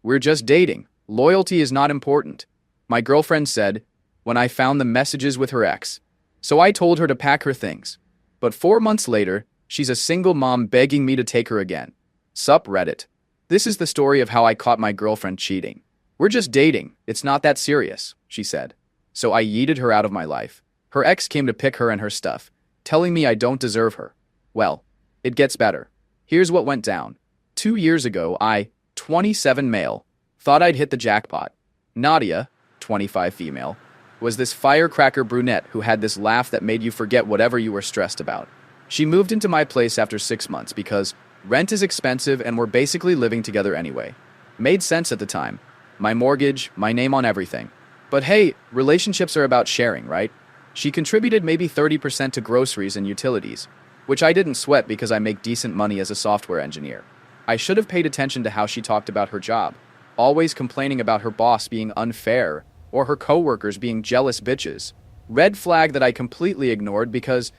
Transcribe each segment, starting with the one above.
We're just dating. Loyalty is not important. My girlfriend said when I found the messages with her ex. So I told her to pack her things. But 4 months later, she's a single mom begging me to take her again. Sup, Reddit. This is the story of how I caught my girlfriend cheating. We're just dating. It's not that serious, she said. So I yeeted her out of my life. Her ex came to pick her and her stuff, telling me I don't deserve her. Well, it gets better. Here's what went down. 2 years ago, I, 27 male, thought I'd hit the jackpot. Nadia, 25 female, was this firecracker brunette who had this laugh that made you forget whatever you were stressed about. She moved into my place after 6 months because rent is expensive and we're basically living together anyway. Made sense at the time. My mortgage, my name on everything. But hey, relationships are about sharing, right? She contributed maybe 30% to groceries and utilities, which I didn't sweat because I make decent money as a software engineer. I should have paid attention to how she talked about her job, always complaining about her boss being unfair or her coworkers being jealous bitches. Red flag that I completely ignored because,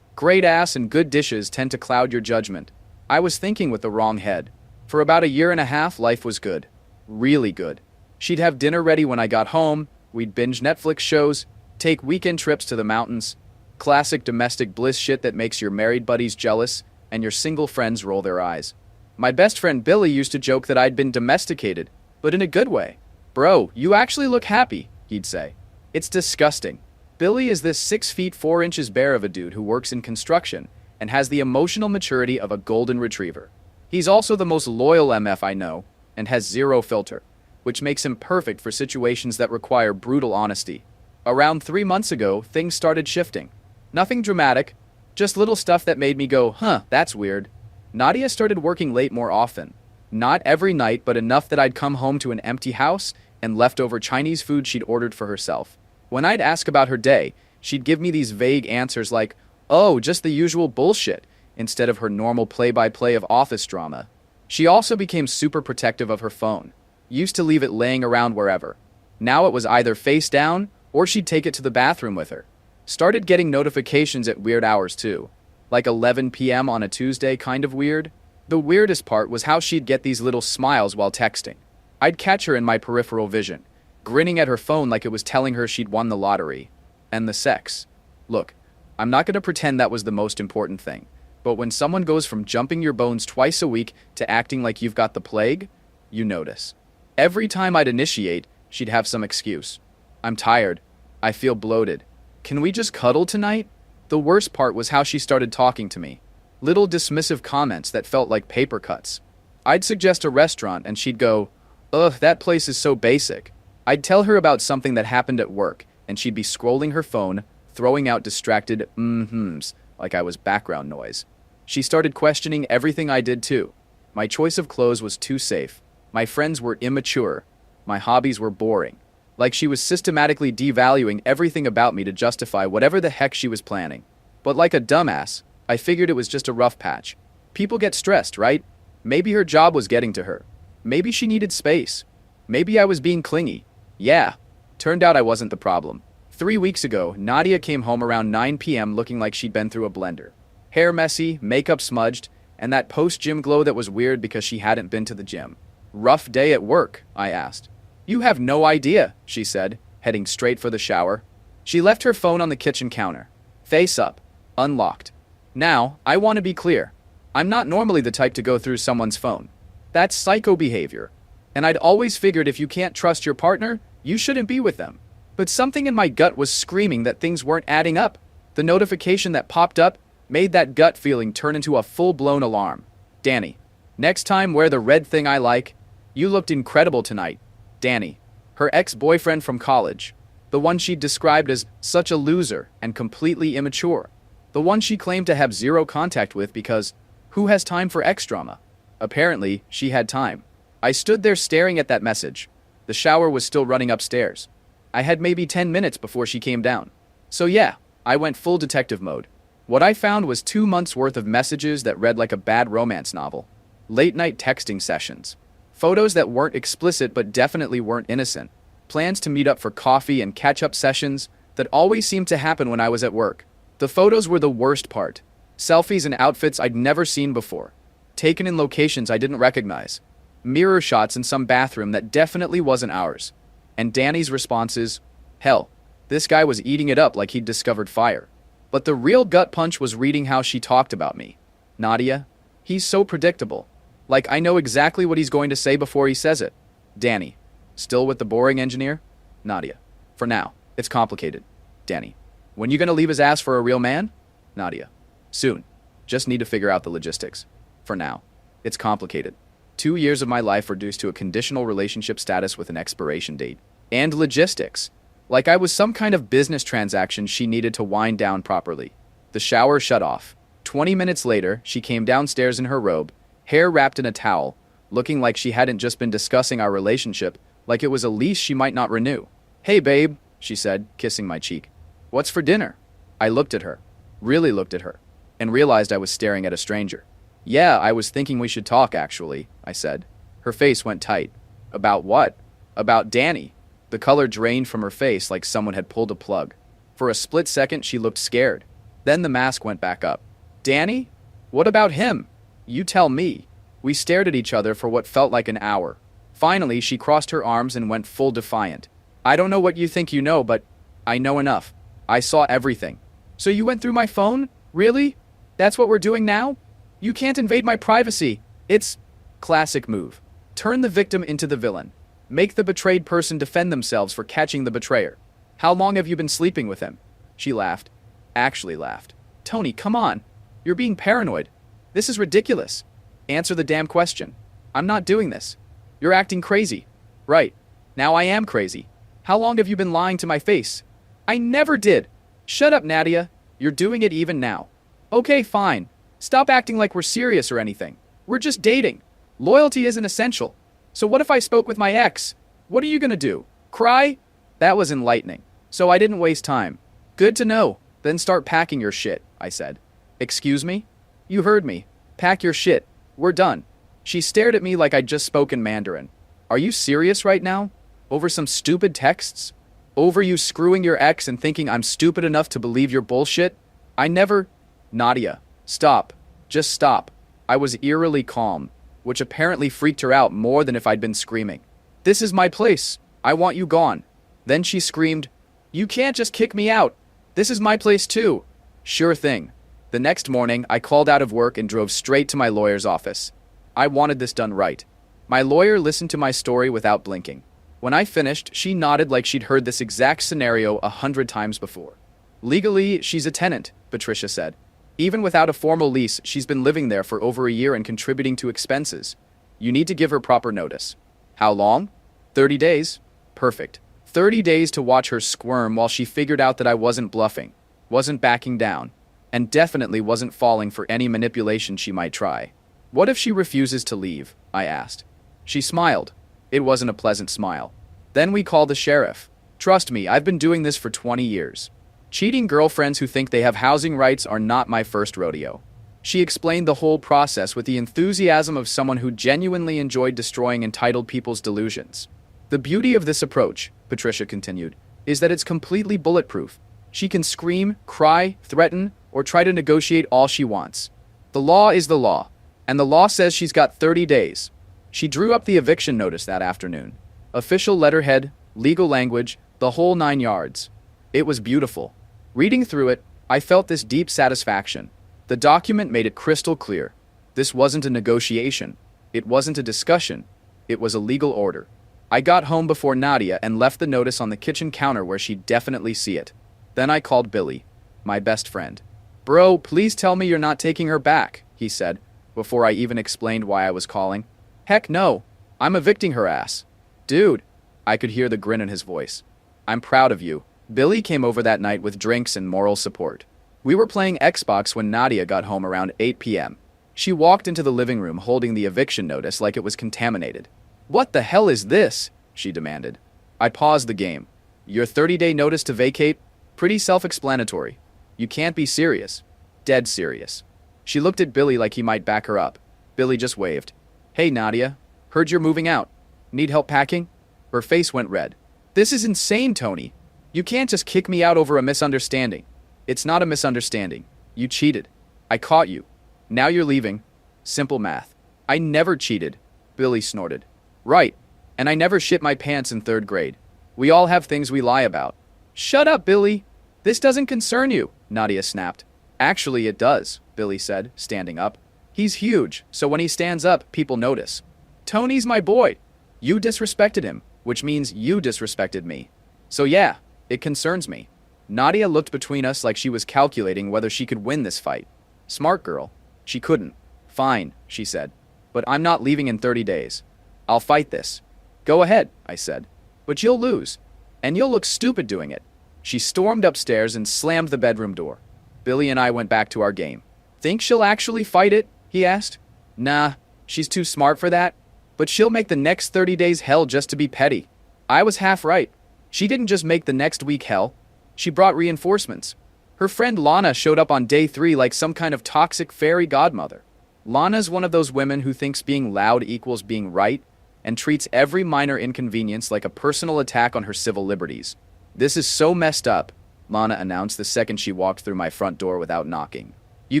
great ass and good dishes tend to cloud your judgment. I was thinking with the wrong head. For about a year and a half, life was good. Really good. She'd have dinner ready when I got home, we'd binge Netflix shows, take weekend trips to the mountains, classic domestic bliss shit that makes your married buddies jealous and your single friends roll their eyes. My best friend Billy used to joke that I'd been domesticated, but in a good way. Bro, you actually look happy, he'd say. It's disgusting. Billy is this 6 feet 4 inches bear of a dude who works in construction and has the emotional maturity of a golden retriever. He's also the most loyal MF I know and has zero filter, which makes him perfect for situations that require brutal honesty. Around 3 months ago, things started shifting. Nothing dramatic, just little stuff that made me go, that's weird. Nadia started working late more often. Not every night, but enough that I'd come home to an empty house and leftover Chinese food she'd ordered for herself. When I'd ask about her day, she'd give me these vague answers like, oh, just the usual bullshit, instead of her normal play-by-play of office drama. She also became super protective of her phone. Used to leave it laying around wherever. Now it was either face down or she'd take it to the bathroom with her. Started getting notifications at weird hours too. Like 11 p.m. on a Tuesday, kind of weird. The weirdest part was how she'd get these little smiles while texting. I'd catch her in my peripheral vision, grinning at her phone like it was telling her she'd won the lottery. And the sex. Look, I'm not going to pretend that was the most important thing, but when someone goes from jumping your bones twice a week to acting like you've got the plague, you notice. Every time I'd initiate, she'd have some excuse. I'm tired. I feel bloated. Can we just cuddle tonight? The worst part was how she started talking to me. Little dismissive comments that felt like paper cuts. I'd suggest a restaurant and she'd go, ugh, that place is so basic. I'd tell her about something that happened at work and she'd be scrolling her phone, throwing out distracted mm-hms like I was background noise. She started questioning everything I did too. My choice of clothes was too safe. My friends were immature. My hobbies were boring. Like she was systematically devaluing everything about me to justify whatever the heck she was planning. But like a dumbass, I figured it was just a rough patch. People get stressed, right? Maybe her job was getting to her. Maybe she needed space. Maybe I was being clingy. Yeah, turned out I wasn't the problem. 3 weeks ago, Nadia came home around 9 p.m. looking like she'd been through a blender. Hair messy, makeup smudged, and that post-gym glow that was weird because she hadn't been to the gym. Rough day at work, I asked. You have no idea, she said, heading straight for the shower. She left her phone on the kitchen counter. Face up. Unlocked. Now, I want to be clear. I'm not normally the type to go through someone's phone. That's psycho behavior. And I'd always figured if you can't trust your partner, you shouldn't be with them. But something in my gut was screaming that things weren't adding up. The notification that popped up made that gut feeling turn into a full-blown alarm. Danny. Next time wear the red thing I like. You looked incredible tonight. Danny. Her ex-boyfriend from college. The one she described as such a loser and completely immature. The one she claimed to have zero contact with because who has time for ex drama? Apparently, she had time. I stood there staring at that message. The shower was still running upstairs. I had maybe 10 minutes before she came down. So yeah, I went full detective mode. What I found was 2 months worth of messages that read like a bad romance novel. Late night texting sessions. Photos that weren't explicit but definitely weren't innocent. Plans to meet up for coffee and catch-up sessions that always seemed to happen when I was at work. The photos were the worst part. Selfies and outfits I'd never seen before. Taken in locations I didn't recognize. mirror shots in some bathroom that definitely wasn't ours. And Danny's responses, hell, this guy was eating it up like he'd discovered fire. But the real gut punch was reading how she talked about me. Nadia, he's so predictable. Like I know exactly what he's going to say before he says it. Danny, still with the boring engineer? Nadia, for now, it's complicated. Danny, when you gonna leave his ass for a real man? Nadia, soon. Just need to figure out the logistics. For now, it's complicated. 2 years of my life reduced to a conditional relationship status with an expiration date. And logistics. Like I was some kind of business transaction she needed to wind down properly. The shower shut off. 20 minutes later, she came downstairs in her robe, hair wrapped in a towel, looking like she hadn't just been discussing our relationship, like it was a lease she might not renew. Hey babe, she said, kissing my cheek. What's for dinner? I looked at her, really looked at her, and realized I was staring at a stranger. Yeah, I was thinking we should talk actually, I said. Her face went tight. About what? About Danny. The color drained from her face like someone had pulled a plug. For a split second, she looked scared. Then the mask went back up. Danny? What about him? You tell me. We stared at each other for what felt like an hour. Finally, she crossed her arms and went full defiant. I don't know what you think you know, but I know enough. I saw everything. So you went through my phone? Really? That's what we're doing now? You can't invade my privacy. It's classic move. Turn the victim into the villain. Make the betrayed person defend themselves for catching the betrayer. How long have you been sleeping with him? She laughed. Actually laughed. Tony, come on. You're being paranoid. This is ridiculous. Answer the damn question. I'm not doing this. You're acting crazy. Right. Now I am crazy. How long have you been lying to my face? I never did. Shut up, Nadia. You're doing it even now. Okay, fine. Stop acting like we're serious or anything. We're just dating. Loyalty isn't essential. So what if I spoke with my ex? What are you gonna do? Cry? That was enlightening. So I didn't waste time. Good to know. Then start packing your shit, I said. Excuse me? You heard me. Pack your shit. We're done. She stared at me like I'd just spoken Mandarin. Are you serious right now? Over some stupid texts? Over you screwing your ex and thinking I'm stupid enough to believe your bullshit? I never... Nadia, stop. Just stop. I was eerily calm, which apparently freaked her out more than if I'd been screaming. This is my place. I want you gone. Then she screamed, You can't just kick me out. This is my place too. Sure thing. The next morning, I called out of work and drove straight to my lawyer's office. I wanted this done right. My lawyer listened to my story without blinking. When I finished, she nodded like she'd heard this exact scenario 100 times before. Legally, she's a tenant, Patricia said. Even without a formal lease, she's been living there for over a year and contributing to expenses. You need to give her proper notice. How long? 30 days. Perfect. 30 days to watch her squirm while she figured out that I wasn't bluffing, wasn't backing down, and definitely wasn't falling for any manipulation she might try. What if she refuses to leave? I asked. She smiled. It wasn't a pleasant smile. Then we called the sheriff. Trust me, I've been doing this for 20 years. Cheating girlfriends who think they have housing rights are not my first rodeo. She explained the whole process with the enthusiasm of someone who genuinely enjoyed destroying entitled people's delusions. The beauty of this approach, Patricia continued, is that it's completely bulletproof. She can scream, cry, threaten, or try to negotiate all she wants. The law is the law, and the law says she's got 30 days. She drew up the eviction notice that afternoon. Official letterhead, legal language, the whole 9 yards. It was beautiful. Reading through it, I felt this deep satisfaction. The document made it crystal clear. This wasn't a negotiation. It wasn't a discussion. It was a legal order. I got home before Nadia and left the notice on the kitchen counter where she'd definitely see it. Then I called Billy, my best friend. Bro, please tell me you're not taking her back, he said, before I even explained why I was calling. Heck no. I'm evicting her ass. Dude, I could hear the grin in his voice. I'm proud of you. Billy came over that night with drinks and moral support. We were playing Xbox when Nadia got home around 8 p.m. She walked into the living room holding the eviction notice like it was contaminated. What the hell is this? She demanded. I paused the game. Your 30-day notice to vacate? Pretty self-explanatory. You can't be serious. Dead serious. She looked at Billy like he might back her up. Billy just waved. Hey, Nadia. Heard you're moving out. Need help packing? Her face went red. This is insane, Tony. You can't just kick me out over a misunderstanding. It's not a misunderstanding. You cheated. I caught you. Now you're leaving. Simple math. I never cheated. Billy snorted. Right. And I never shit my pants in 3rd grade. We all have things we lie about. Shut up, Billy. This doesn't concern you, Nadia snapped. Actually, it does, Billy said, standing up. He's huge, so when he stands up, people notice. Tony's my boy. You disrespected him, which means you disrespected me. So yeah, it concerns me. Nadia looked between us like she was calculating whether she could win this fight. Smart girl. She couldn't. Fine, she said. But I'm not leaving in 30 days. I'll fight this. Go ahead, I said. But you'll lose. And you'll look stupid doing it. She stormed upstairs and slammed the bedroom door. Billy and I went back to our game. Think she'll actually fight it? He asked. Nah, she's too smart for that. But she'll make the next 30 days hell just to be petty. I was half right. She didn't just make the next week hell. She brought reinforcements. Her friend Lana showed up on day 3 like some kind of toxic fairy godmother. Lana's one of those women who thinks being loud equals being right and treats every minor inconvenience like a personal attack on her civil liberties. This is so messed up, Lana announced the second she walked through my front door without knocking. You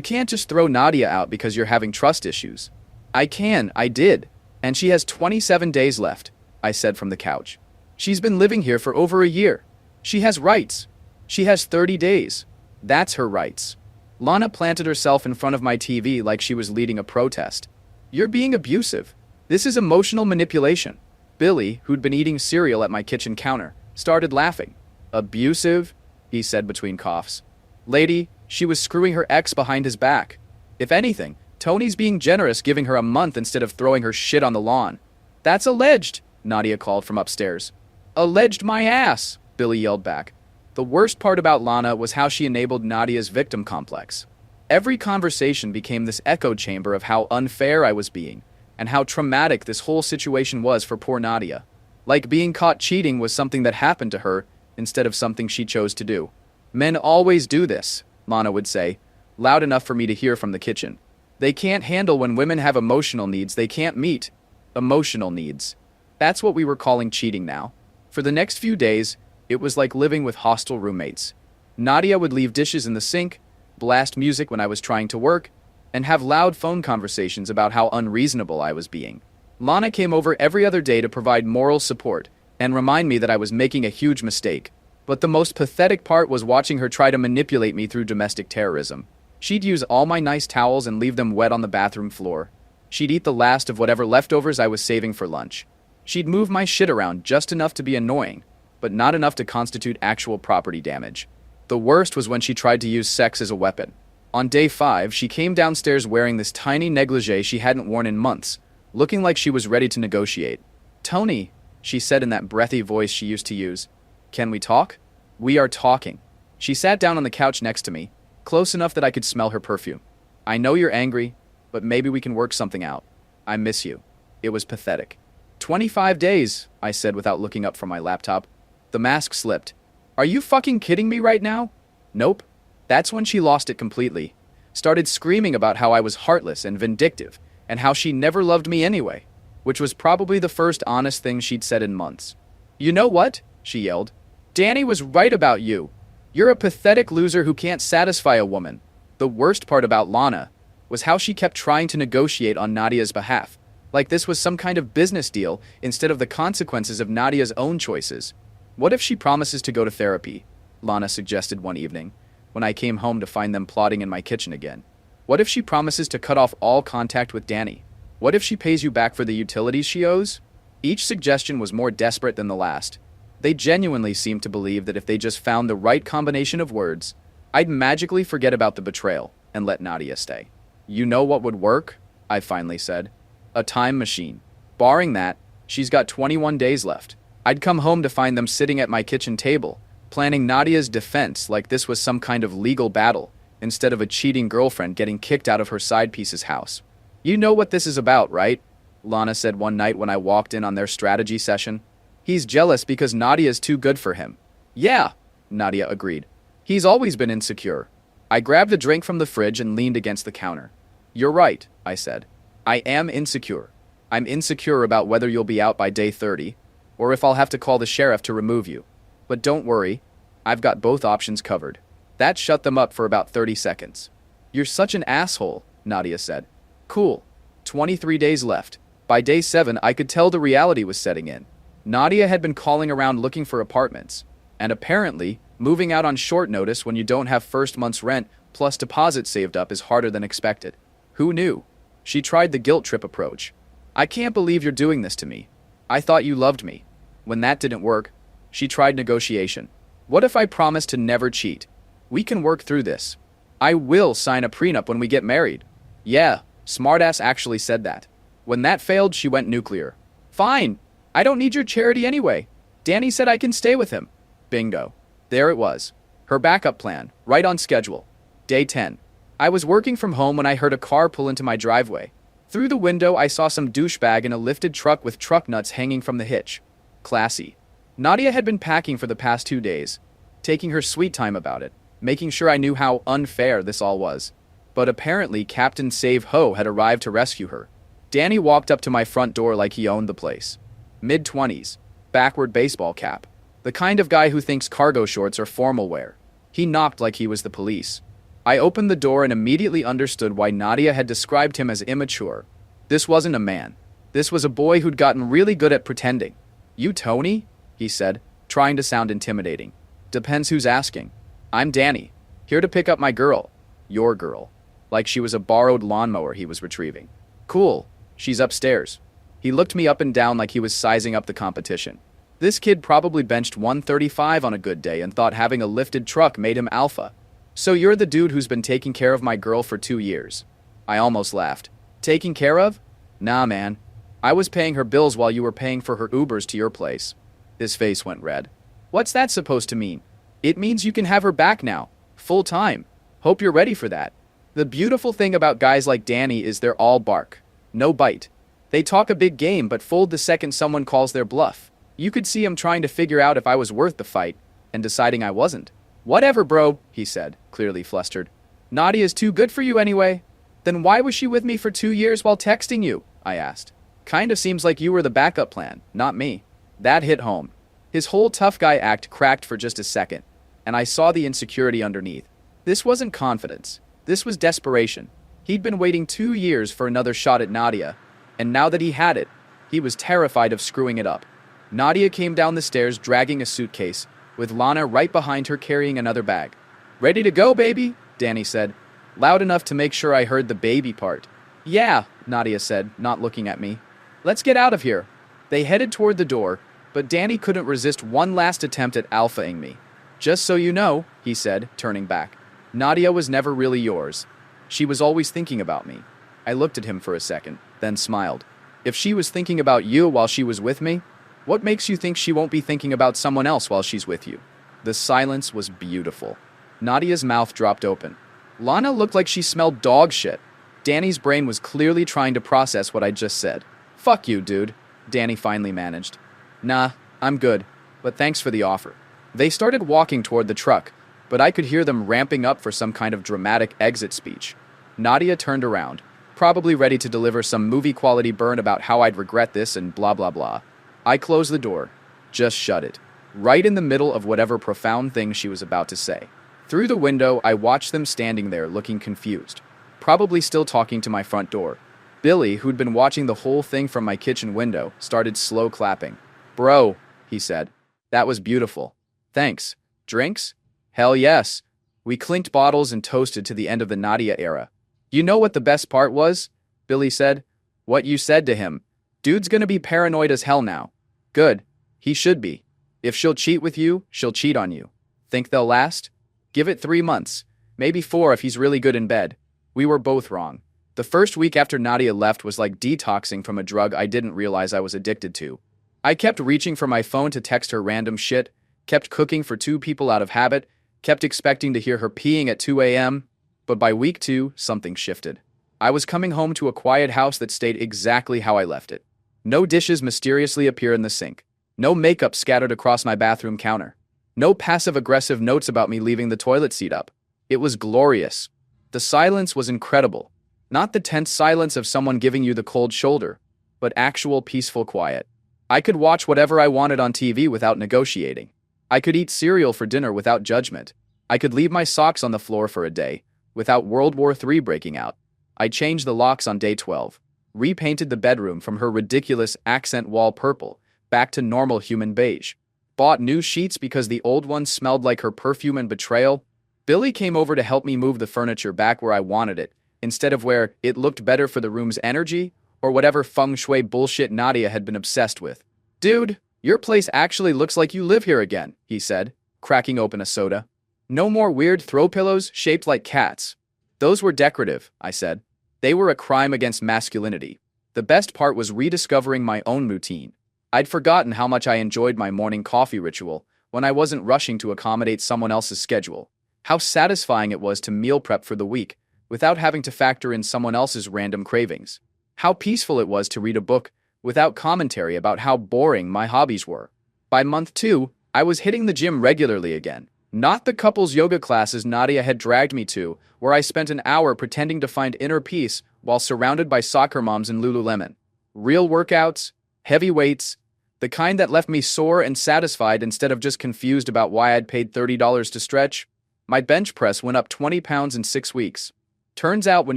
can't just throw Nadia out because you're having trust issues. I did. And she has 27 days left, I said from the couch. She's been living here for over a year. She has rights. She has 30 days. That's her rights. Lana planted herself in front of my TV like she was leading a protest. You're being abusive. This is emotional manipulation. Billy, who'd been eating cereal at my kitchen counter, started laughing. Abusive? He said between coughs. Lady, she was screwing her ex behind his back. If anything, Tony's being generous giving her a month instead of throwing her shit on the lawn. That's alleged, Nadia called from upstairs. Alleged my ass, Billy yelled back. The worst part about Lana was how she enabled Nadia's victim complex. Every conversation became this echo chamber of how unfair I was being, and how traumatic this whole situation was for poor Nadia. Like being caught cheating was something that happened to her instead of something she chose to do. Men always do this, Lana would say, loud enough for me to hear from the kitchen. They can't handle when women have emotional needs they can't meet. Emotional needs. That's what we were calling cheating now. For the next few days, it was like living with hostile roommates. Nadia would leave dishes in the sink, blast music when I was trying to work, and have loud phone conversations about how unreasonable I was being. Lana came over every other day to provide moral support and remind me that I was making a huge mistake. But the most pathetic part was watching her try to manipulate me through domestic terrorism. She'd use all my nice towels and leave them wet on the bathroom floor. She'd eat the last of whatever leftovers I was saving for lunch. She'd move my shit around just enough to be annoying, but not enough to constitute actual property damage. The worst was when she tried to use sex as a weapon. On day 5, she came downstairs wearing this tiny negligee she hadn't worn in months, looking like she was ready to negotiate. Tony, she said in that breathy voice she used to use. Can we talk? We are talking. She sat down on the couch next to me, close enough that I could smell her perfume. I know you're angry, but maybe we can work something out. I miss you. It was pathetic. 25 days, I said without looking up from my laptop. The mask slipped. Are you fucking kidding me right now? Nope. That's when she lost it completely. Started screaming about how I was heartless and vindictive, and how she never loved me anyway, which was probably the first honest thing she'd said in months. You know what? She yelled. Danny was right about you. You're a pathetic loser who can't satisfy a woman. The worst part about Lana was how she kept trying to negotiate on Nadia's behalf, like this was some kind of business deal instead of the consequences of Nadia's own choices. What if she promises to go to therapy? Lana suggested one evening, when I came home to find them plotting in my kitchen again. What if she promises to cut off all contact with Danny? What if she pays you back for the utilities she owes? Each suggestion was more desperate than the last. They genuinely seemed to believe that if they just found the right combination of words, I'd magically forget about the betrayal and let Nadia stay. You know what would work? I finally said. A time machine. Barring that, she's got 21 days left. I'd come home to find them sitting at my kitchen table, planning Nadia's defense like this was some kind of legal battle, instead of a cheating girlfriend getting kicked out of her side piece's house. You know what this is about, right? Lana said one night when I walked in on their strategy session. He's jealous because Nadia's too good for him. Yeah, Nadia agreed. He's always been insecure. I grabbed a drink from the fridge and leaned against the counter. You're right, I said. I am insecure. I'm insecure about whether you'll be out by day 30, or if I'll have to call the sheriff to remove you. But don't worry, I've got both options covered. That shut them up for about 30 seconds. You're such an asshole, Nadia said. Cool. 23 days left. By day 7, I could tell the reality was setting in. Nadia had been calling around looking for apartments, and apparently, moving out on short notice when you don't have first month's rent plus deposit saved up is harder than expected. Who knew? She tried the guilt trip approach. I can't believe you're doing this to me. I thought you loved me. When that didn't work, she tried negotiation. What if I promise to never cheat? We can work through this. I will sign a prenup when we get married. Yeah, smartass actually said that. When that failed, she went nuclear. Fine. I don't need your charity anyway. Danny said I can stay with him. Bingo. There it was. Her backup plan, right on schedule. Day 10. I was working from home when I heard a car pull into my driveway. Through the window, I saw some douchebag in a lifted truck with truck nuts hanging from the hitch. Classy. Nadia had been packing for the past 2 days, taking her sweet time about it, making sure I knew how unfair this all was. But apparently, Captain Save Ho had arrived to rescue her. Danny walked up to my front door like he owned the place. Mid-20s, backward baseball cap. The kind of guy who thinks cargo shorts are formal wear. He knocked like he was the police. I opened the door and immediately understood why Nadia had described him as immature. This wasn't a man. This was a boy who'd gotten really good at pretending. You Tony? He said, trying to sound intimidating. Depends who's asking. I'm Danny, here to pick up my girl. Your girl. Like she was a borrowed lawnmower he was retrieving. Cool, she's upstairs. He looked me up and down like he was sizing up the competition. This kid probably benched 135 on a good day and thought having a lifted truck made him alpha. So you're the dude who's been taking care of my girl for 2 years. I almost laughed. Taking care of? Nah, man. I was paying her bills while you were paying for her Ubers to your place. His face went red. What's that supposed to mean? It means you can have her back now. Full time. Hope you're ready for that. The beautiful thing about guys like Danny is they're all bark. No bite. They talk a big game but fold the second someone calls their bluff. You could see him trying to figure out if I was worth the fight, and deciding I wasn't. Whatever, bro, he said, clearly flustered. Nadia's too good for you anyway. Then why was she with me for 2 years while texting you? I asked. Kinda seems like you were the backup plan, not me. That hit home. His whole tough guy act cracked for just a second, and I saw the insecurity underneath. This wasn't confidence. This was desperation. He'd been waiting 2 years for another shot at Nadia, and now that he had it, he was terrified of screwing it up. Nadia came down the stairs dragging a suitcase, with Lana right behind her carrying another bag. Ready to go, baby? Danny said, loud enough to make sure I heard the baby part. Yeah, Nadia said, not looking at me. Let's get out of here. They headed toward the door, but Danny couldn't resist one last attempt at alphaing me. Just so you know, he said, turning back. Nadia was never really yours. She was always thinking about me. I looked at him for a second, then smiled. If she was thinking about you while she was with me, what makes you think she won't be thinking about someone else while she's with you? The silence was beautiful. Nadia's mouth dropped open. Lana looked like she smelled dog shit. Danny's brain was clearly trying to process what I just said. Fuck you, dude, Danny finally managed. Nah, I'm good, but thanks for the offer. They started walking toward the truck, but I could hear them ramping up for some kind of dramatic exit speech. Nadia turned around, probably ready to deliver some movie-quality burn about how I'd regret this and blah blah blah. I closed the door, just shut it, right in the middle of whatever profound thing she was about to say. Through the window, I watched them standing there looking confused, probably still talking to my front door. Billy, who'd been watching the whole thing from my kitchen window, started slow clapping. Bro, he said, that was beautiful. Thanks. Drinks? Hell yes. We clinked bottles and toasted to the end of the Nadia era. You know what the best part was? Billy said. What you said to him. Dude's gonna be paranoid as hell now. Good. He should be. If she'll cheat with you, she'll cheat on you. Think they'll last? Give it 3 months. Maybe 4 if he's really good in bed. We were both wrong. The first week after Nadia left was like detoxing from a drug I didn't realize I was addicted to. I kept reaching for my phone to text her random shit, kept cooking for 2 people out of habit, kept expecting to hear her peeing at 2 a.m., but by week 2, something shifted. I was coming home to a quiet house that stayed exactly how I left it. No dishes mysteriously appear in the sink. No makeup scattered across my bathroom counter. No passive-aggressive notes about me leaving the toilet seat up. It was glorious. The silence was incredible. Not the tense silence of someone giving you the cold shoulder, but actual peaceful quiet. I could watch whatever I wanted on TV without negotiating. I could eat cereal for dinner without judgment. I could leave my socks on the floor for a day, without World War III breaking out. I changed the locks on day 12. repainted the bedroom from her ridiculous accent wall purple back to normal human beige, bought new sheets because the old ones smelled like her perfume and betrayal. Billy came over to help me move the furniture back where I wanted it, instead of where it looked better for the room's energy, or whatever feng shui bullshit Nadia had been obsessed with. "Dude, your place actually looks like you live here again," he said, cracking open a soda. "No more weird throw pillows shaped like cats." "Those were decorative," I said. "They were a crime against masculinity." The best part was rediscovering my own routine. I'd forgotten how much I enjoyed my morning coffee ritual when I wasn't rushing to accommodate someone else's schedule. How satisfying it was to meal prep for the week without having to factor in someone else's random cravings. How peaceful it was to read a book without commentary about how boring my hobbies were. By month 2, I was hitting the gym regularly again. Not the couples yoga classes Nadia had dragged me to, where I spent an hour pretending to find inner peace while surrounded by soccer moms in Lululemon. Real workouts, heavy weights, the kind that left me sore and satisfied instead of just confused about why I'd paid $30 to stretch. My bench press went up 20 pounds in 6 weeks. Turns out when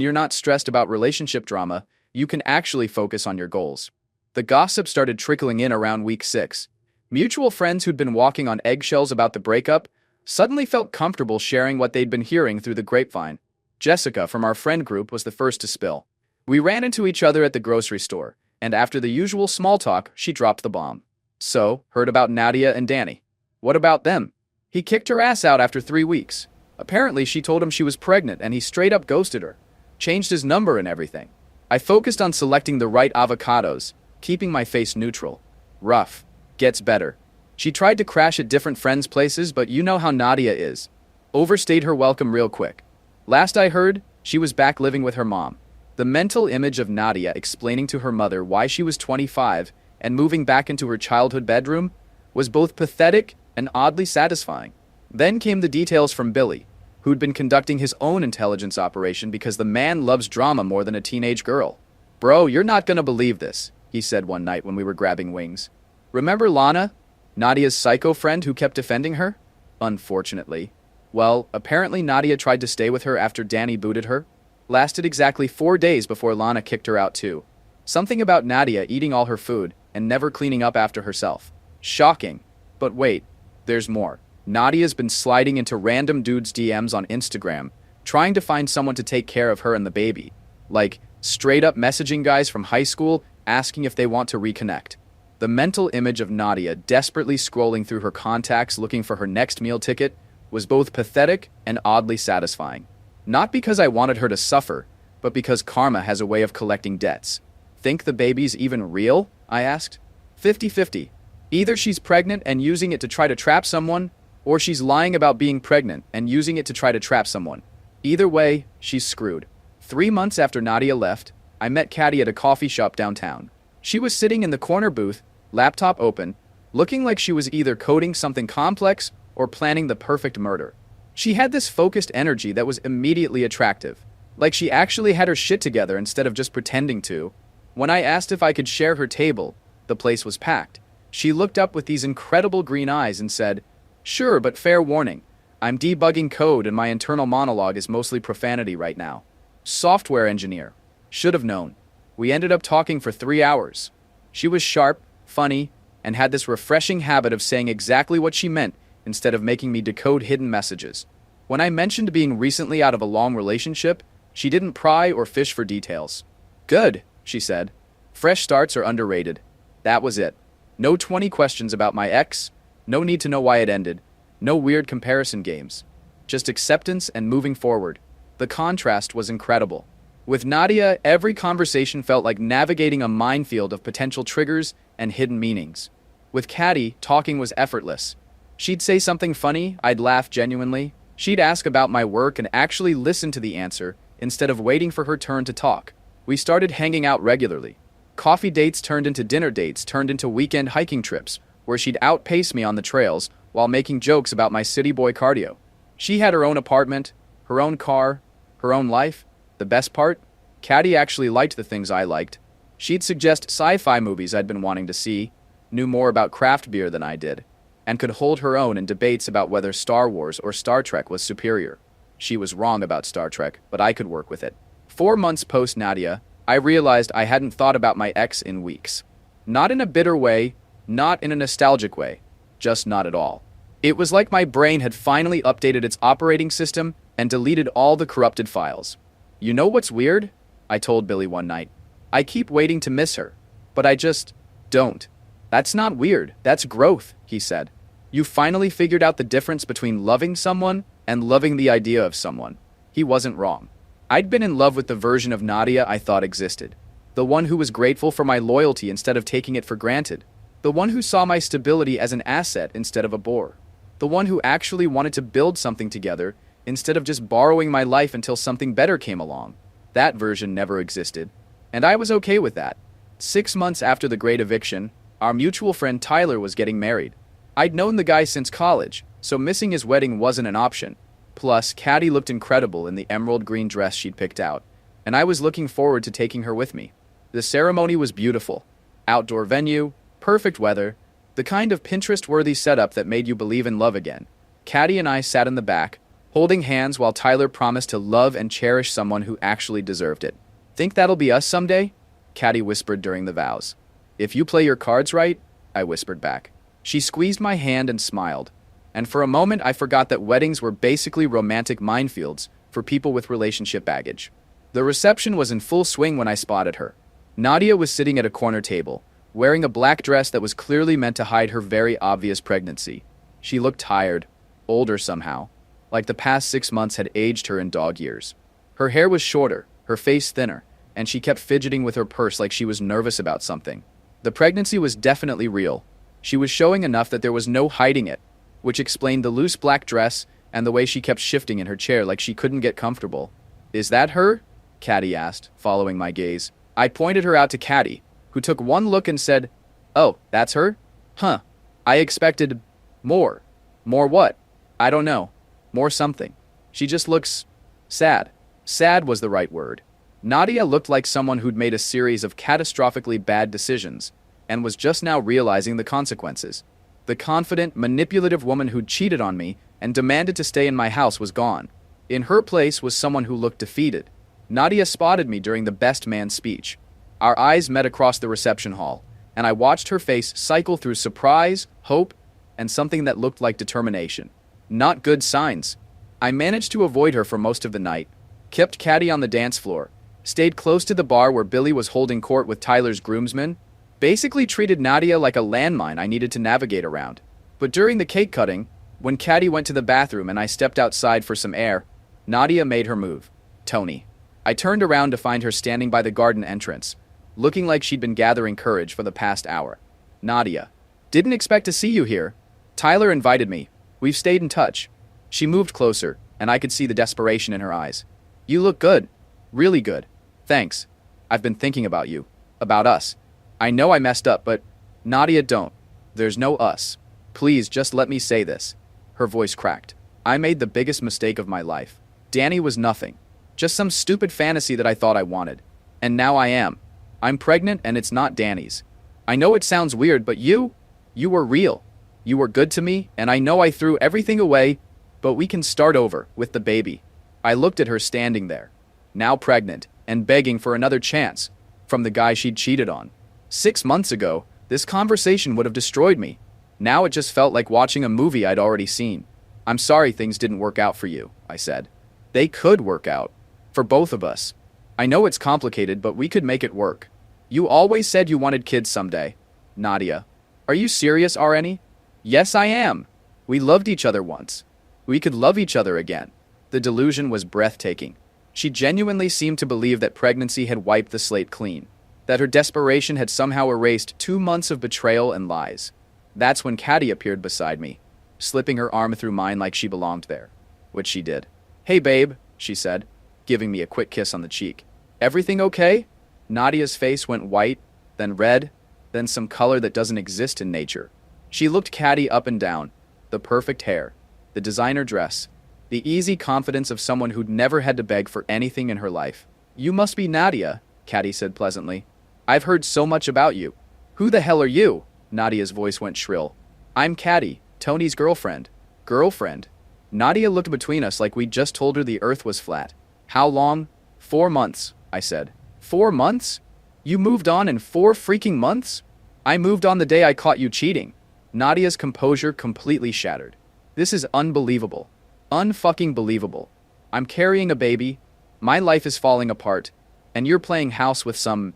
you're not stressed about relationship drama, you can actually focus on your goals. The gossip started trickling in around week 6. Mutual friends who'd been walking on eggshells about the breakup suddenly felt comfortable sharing what they'd been hearing through the grapevine. Jessica from our friend group was the first to spill. We ran into each other at the grocery store, and after the usual small talk, she dropped the bomb. "So, heard about Nadia and Danny. What about them? He kicked her ass out after 3 weeks. Apparently she told him she was pregnant and he straight up ghosted her. Changed his number and everything." I focused on selecting the right avocados, keeping my face neutral. "Rough. Gets better. She tried to crash at different friends' places, but you know how Nadia is. Overstayed her welcome real quick. Last I heard, she was back living with her mom." The mental image of Nadia explaining to her mother why she was 25 and moving back into her childhood bedroom was both pathetic and oddly satisfying. Then came the details from Billy, who'd been conducting his own intelligence operation because the man loves drama more than a teenage girl. "Bro, you're not gonna believe this," he said one night when we were grabbing wings. "Remember Lana, Nadia's psycho friend who kept defending her? Unfortunately. Well, apparently Nadia tried to stay with her after Danny booted her. Lasted exactly 4 days before Lana kicked her out too. Something about Nadia eating all her food and never cleaning up after herself. Shocking. But wait, there's more. Nadia's been sliding into random dudes' DMs on Instagram, trying to find someone to take care of her and the baby. Like, straight up messaging guys from high school asking if they want to reconnect. The mental image of Nadia desperately scrolling through her contacts looking for her next meal ticket was both pathetic and oddly satisfying. Not because I wanted her to suffer, but because karma has a way of collecting debts. "Think the baby's even real?" I asked. 50-50. Either she's pregnant and using it to try to trap someone, or she's lying about being pregnant and using it to try to trap someone. Either way, she's screwed. 3 months after Nadia left, I met Caddy at a coffee shop downtown. She was sitting in the corner booth, laptop open, looking like she was either coding something complex or planning the perfect murder. She had this focused energy that was immediately attractive, like she actually had her shit together instead of just pretending to. When I asked if I could share her table, the place was packed. She looked up with these incredible green eyes and said, "Sure, but fair warning. I'm debugging code and my internal monologue is mostly profanity right now." Software engineer. Should have known. We ended up talking for 3 hours. She was sharp, funny, and had this refreshing habit of saying exactly what she meant instead of making me decode hidden messages. When I mentioned being recently out of a long relationship, she didn't pry or fish for details. "Good," she said. "Fresh starts are underrated." That was it. No 20 questions about my ex, no need to know why it ended, no weird comparison games. Just acceptance and moving forward. The contrast was incredible. With Nadia, every conversation felt like navigating a minefield of potential triggers and hidden meanings. With Caddy, talking was effortless. She'd say something funny, I'd laugh genuinely. She'd ask about my work and actually listen to the answer instead of waiting for her turn to talk. We started hanging out regularly. Coffee dates turned into dinner dates, turned into weekend hiking trips, where she'd outpace me on the trails while making jokes about my city boy cardio. She had her own apartment, her own car, her own life. The best part? Caddy actually liked the things I liked. She'd suggest sci-fi movies I'd been wanting to see, knew more about craft beer than I did, and could hold her own in debates about whether Star Wars or Star Trek was superior. She was wrong about Star Trek, but I could work with it. 4 months post Nadia, I realized I hadn't thought about my ex in weeks. Not in a bitter way, not in a nostalgic way, just not at all. It was like my brain had finally updated its operating system and deleted all the corrupted files. You know what's weird? I told Billy one night. I keep waiting to miss her, but I just don't. That's not weird, that's growth, he said. You finally figured out the difference between loving someone and loving the idea of someone. He wasn't wrong. I'd been in love with the version of Nadia I thought existed. The one who was grateful for my loyalty instead of taking it for granted. The one who saw my stability as an asset instead of a bore. The one who actually wanted to build something together instead of just borrowing my life until something better came along. That version never existed, and I was okay with that. 6 months after the great eviction, our mutual friend Tyler was getting married. I'd known the guy since college, so missing his wedding wasn't an option. Plus, Caddy looked incredible in the emerald green dress she'd picked out, and I was looking forward to taking her with me. The ceremony was beautiful. Outdoor venue, perfect weather, the kind of Pinterest-worthy setup that made you believe in love again. Caddy and I sat in the back, holding hands while Tyler promised to love and cherish someone who actually deserved it. Think that'll be us someday? Caddy whispered during the vows. If you play your cards right, I whispered back. She squeezed my hand and smiled, and for a moment I forgot that weddings were basically romantic minefields for people with relationship baggage. The reception was in full swing when I spotted her. Nadia was sitting at a corner table, wearing a black dress that was clearly meant to hide her very obvious pregnancy. She looked tired, older somehow, like the past 6 months had aged her in dog years. Her hair was shorter, her face thinner, and she kept fidgeting with her purse like she was nervous about something. The pregnancy was definitely real. She was showing enough that there was no hiding it, which explained the loose black dress and the way she kept shifting in her chair like she couldn't get comfortable. Is that her? Caddy asked, following my gaze. I pointed her out to Caddy, who took one look and said, "Oh, that's her? Huh. I expected more. More what? I don't know. More something. She just looks sad." Sad was the right word. Nadia looked like someone who'd made a series of catastrophically bad decisions and was just now realizing the consequences. The confident, manipulative woman who'd cheated on me and demanded to stay in my house was gone. In her place was someone who looked defeated. Nadia spotted me during the best man speech. Our eyes met across the reception hall, and I watched her face cycle through surprise, hope, and something that looked like determination. Not good signs. I managed to avoid her for most of the night, kept Caddy on the dance floor, stayed close to the bar where Billy was holding court with Tyler's groomsmen, basically treated Nadia like a landmine I needed to navigate around. But during the cake cutting, when Caddy went to the bathroom and I stepped outside for some air, Nadia made her move. Tony. I turned around to find her standing by the garden entrance, looking like she'd been gathering courage for the past hour. Nadia. Didn't expect to see you here. Tyler invited me. We've stayed in touch. She moved closer, and I could see the desperation in her eyes. You look good. Really good. Thanks. I've been thinking about you. About us. I know I messed up, but Nadia, don't. There's no us. Please, just let me say this. Her voice cracked. I made the biggest mistake of my life. Danny was nothing. Just some stupid fantasy that I thought I wanted. And now I am. I'm pregnant and it's not Danny's. I know it sounds weird, but you were real. You were good to me, and I know I threw everything away, but we can start over with the baby. I looked at her standing there, now pregnant, and begging for another chance from the guy she'd cheated on. 6 months ago, this conversation would have destroyed me. Now it just felt like watching a movie I'd already seen. I'm sorry things didn't work out for you, I said. They could work out. For both of us. I know it's complicated, but we could make it work. You always said you wanted kids someday. Nadia. Are you serious, Areni? Yes, I am. We loved each other once. We could love each other again. The delusion was breathtaking. She genuinely seemed to believe that pregnancy had wiped the slate clean. That her desperation had somehow erased 2 months of betrayal and lies. That's when Caddy appeared beside me, slipping her arm through mine like she belonged there. Which she did. Hey, babe, she said, giving me a quick kiss on the cheek. Everything okay? Nadia's face went white, then red, then some color that doesn't exist in nature. She looked Caddy up and down. The perfect hair, the designer dress, the easy confidence of someone who'd never had to beg for anything in her life. You must be Nadia, Caddy said pleasantly. I've heard so much about you. Who the hell are you? Nadia's voice went shrill. I'm Caddy, Tony's girlfriend. Girlfriend? Nadia looked between us like we'd just told her the earth was flat. How long? 4 months, I said. 4 months? You moved on in 4 freaking months? I moved on the day I caught you cheating. Nadia's composure completely shattered. This is unbelievable. Unfucking believable. I'm carrying a baby, my life is falling apart, and you're playing house with some...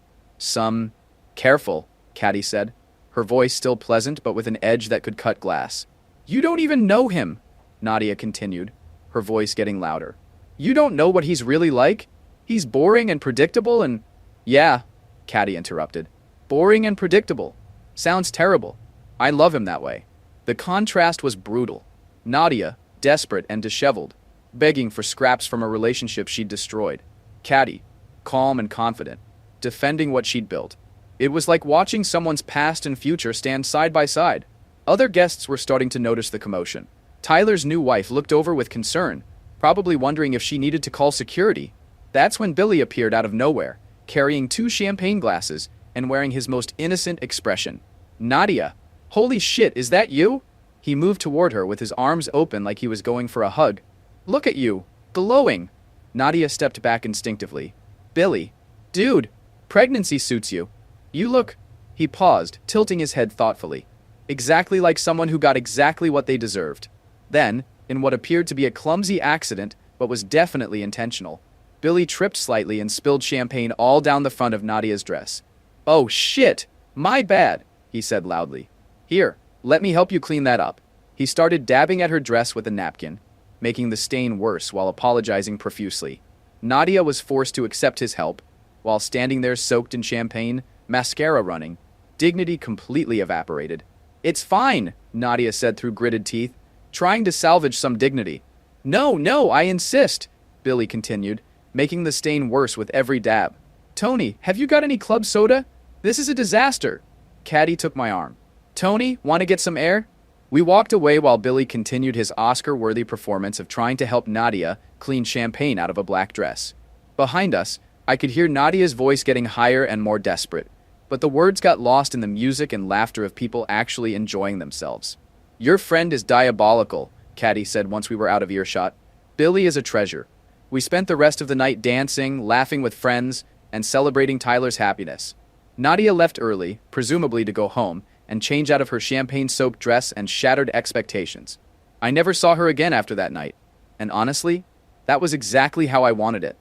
Careful, Caddy said, her voice still pleasant but with an edge that could cut glass. You don't even know him, Nadia continued, her voice getting louder. You don't know what he's really like? He's boring and predictable and... Yeah, Caddy interrupted. Boring and predictable. Sounds terrible. I love him that way. The contrast was brutal. Nadia, desperate and disheveled, begging for scraps from a relationship she'd destroyed. Caddy, calm and confident, defending what she'd built. It was like watching someone's past and future stand side by side. Other guests were starting to notice the commotion. Tyler's new wife looked over with concern, probably wondering if she needed to call security. That's when Billy appeared out of nowhere, carrying 2 champagne glasses and wearing his most innocent expression. Nadia, holy shit, is that you? He moved toward her with his arms open like he was going for a hug. Look at you, glowing. Nadia stepped back instinctively. Billy, dude, pregnancy suits you. You look... He paused, tilting his head thoughtfully. Exactly like someone who got exactly what they deserved. Then, in what appeared to be a clumsy accident, but was definitely intentional, Billy tripped slightly and spilled champagne all down the front of Nadia's dress. Oh shit, my bad, he said loudly. Here, let me help you clean that up. He started dabbing at her dress with a napkin, making the stain worse while apologizing profusely. Nadia was forced to accept his help, while standing there soaked in champagne, mascara running, dignity completely evaporated. It's fine, Nadia said through gritted teeth, trying to salvage some dignity. No, I insist, Billy continued, making the stain worse with every dab. Tony, have you got any club soda? This is a disaster. Caddy took my arm. Tony, want to get some air? We walked away while Billy continued his Oscar-worthy performance of trying to help Nadia clean champagne out of a black dress. Behind us, I could hear Nadia's voice getting higher and more desperate, but the words got lost in the music and laughter of people actually enjoying themselves. Your friend is diabolical, Caddy said once we were out of earshot. Billy is a treasure. We spent the rest of the night dancing, laughing with friends, and celebrating Tyler's happiness. Nadia left early, presumably to go home, and change out of her champagne-soaked dress and shattered expectations. I never saw her again after that night. And honestly, that was exactly how I wanted it.